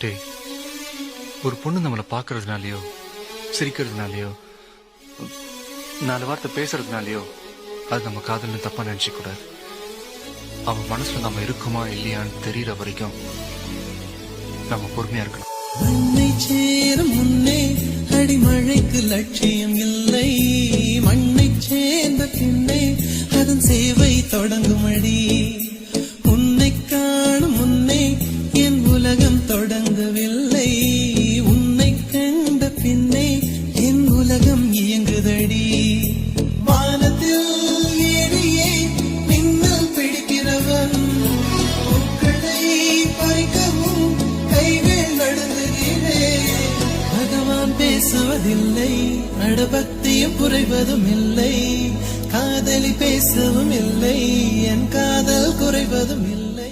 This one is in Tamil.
டேய், ஒரு பொண்ணு நம்மளை பாக்குறதுனாலயோ சிரிக்கிறதுனாலயோ 4 வார்த்தை பேசுறதுனாலயோ அது நம்ம காதல்னு தப்பா நினைச்சு கூடாது. அவன் மனசுல நம்ம இருக்குமா இல்லையான்னு தெரியற வரைக்கும் நம்ம பொறுமையா இருக்கணும். மண்ணை சேரும் முன்னே அடிமழைக்கு லட்சியம் இல்லை, மண்ணை சேர்ந்த பின்னே அதன் சேவை தொடங்கும் அடி. உன்னை காணும் முன்னே என் உலகம் தொடங்கவில்லை, உன்னை கண்ட பின்னே என் உலகம் இயங்குதடி. வானத்தில் ஏறியே மின்னல் பிடிக்கிறவன் பூக்களை பறிக்கவும் கைகள் நடுங்குகிறேன். பகவான் பேசுவதில்லை, அடபக்தியும் குறைவதும் இல்லை, காதலி பேசவும் இல்லை, என் காதல் குறைவதும் இல்லை.